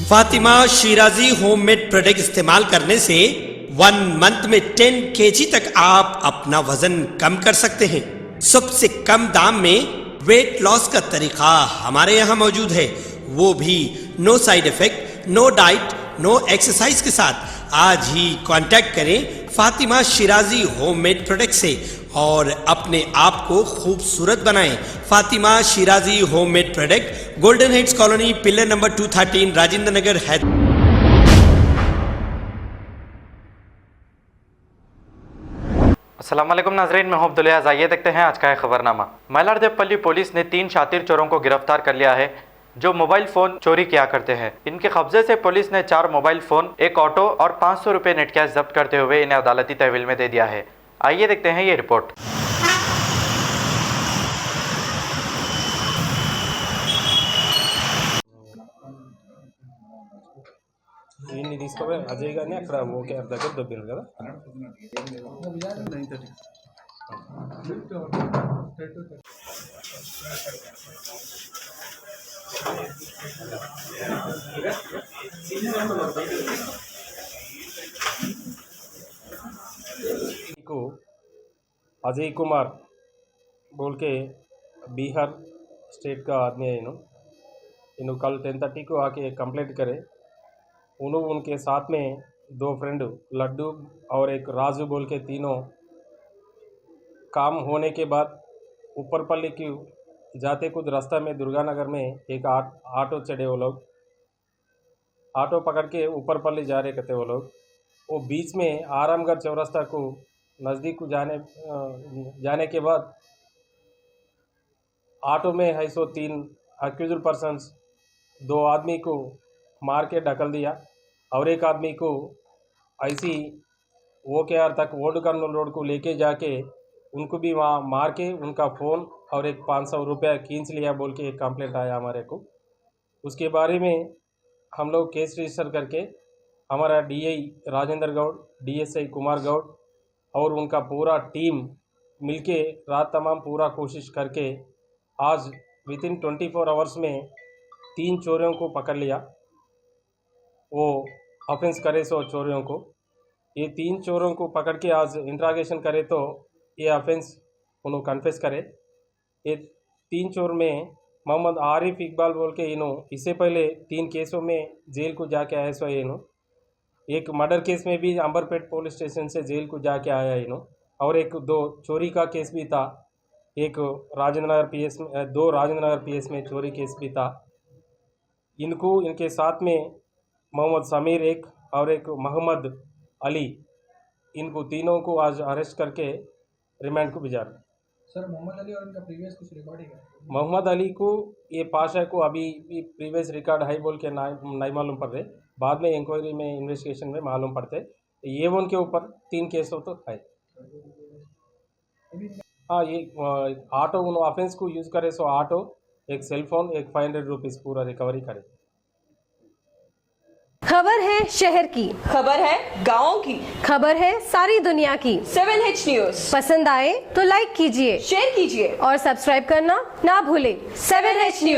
Fatima Shirazi homemade product इस्तेमाल करने से 1 मंथ में 10 kg तक आप अपना वजन कम कर सकते हैं। सबसे कम दाम में वेट लॉस का तरीका हमारे यहाँ मौजूद है, वो भी no side effect, no diet, no exercise के साथ। आज ही कांटेक्ट करें फातिमा शिराजी होममेड प्रोडक्ट से और अपने आप को खूबसूरत बनाएं। Fatima Shirazi homemade product, golden heads colony, pillar number 213, Rajendra Nagar, Hyderabad. अस्सलाम वालेकुम नाजरीन, मैं हूं अब्दुल। आइए देखते हैं आज का खबरनामा। मल्लारदेवपल्ली पुलिस ने 3 शातिर चोरों को गिरफ्तार कर लिया है जो मोबाइल फ़ोन चोरी किया करते हैं। इनके कब्जे से पुलिस ने 4 मोबाइल फ़ोन, 1 ऑटो और 500 रुपये नेट कैश जब्त करते हुए इन्हें अदालती तहवील में दे दिया है। आइए देखते हैं ये रिपोर्ट। దీన్ని తీసుకోవే అజయ్ గారిని అక్కడ ఓకే దగ్గర దొబ్బినారు కదా. अजय कुमार बोल के बिहार स्टेट का आदमी है। इन्हों कल 10:30 को आके कंप्लेंट करे। उनके साथ में 2 फ्रेंड लड्डू और एक राजू बोल के तीनों काम होने के बाद ऊपरपल्ली की जाते कुछ रास्ता में दुर्गानगर में एक ऑटो चढ़े। वो लोग ऑटो पकड़ के ऊपरपल्ली जा रहे कहते वो लोग। वो बीच में आरामगढ़ चौरास्ता को नज़दीक को जाने के बाद ऑटो में है सो 3 अक्यूज्ड पर्सन्स 2 आदमी को मार के ढकल दिया और एक आदमी को ऐसी OKR तक ओल्ड कर्नूल रोड को लेके जाके उनको भी वहाँ मार के उनका फ़ोन और एक 500 रुपया खींच लिया बोल के एक कंप्लेंट आया हमारे को। उसके बारे में हम लोग केस रजिस्टर करके हमारा DI राजेंद्र गौड़, DSI कुमार गौड़ और उनका पूरा टीम मिलके रात तमाम पूरा कोशिश करके आज विथिन 24 आवर्स में 3 चोरों को पकड़ लिया। वो ऑफेंस करे सो चोरों को, ये 3 चोरों को पकड़ के आज इंट्रागेशन करे तो ये ऑफेंस उन्होंने कन्फेस करे। ये 3 चोर में मोहम्मद आरिफ इकबाल बोल के इन्हों इससे पहले 3 केसों में जेल को जाके आए सो इन्हों। एक मर्डर केस में भी अंबरपेट पुलिस स्टेशन से जेल को जाके आया इन्हों और एक 2 चोरी का केस भी था। एक राजेंद्र नगर PS में 2 राजेंद्र नगर PS में चोरी केस भी था। इनको इनके साथ में मोहम्मद समीर एक और एक मोहम्मद अली, इनको तीनों को आज अरेस्ट करके रिमांड को भिजा रहे। सर मोहम्मद अली और इनका प्रीवियस कुछ रिकॉर्डिंग है? मोहम्मद अली को ये पाशा को अभी भी प्रीवियस रिकॉर्ड है बोल के नहीं मालूम पड़ रहे, बाद में इंक्वायरी में इन्वेस्टिगेशन में मालूम पड़ते। ये उनके ऊपर 3 केस हो तो है। हाँ, ये ऑटो उन ऑफेंस को यूज़ करे सो ऑटो, एक सेलफोन, एक 500 रुपीज़ पूरा रिकवरी करे। खबर है शहर की, खबर है गाँव की, खबर है सारी दुनिया की। 7H न्यूज़ पसंद आए तो लाइक कीजिए, शेयर कीजिए और सब्सक्राइब करना ना भूलें। 7H news.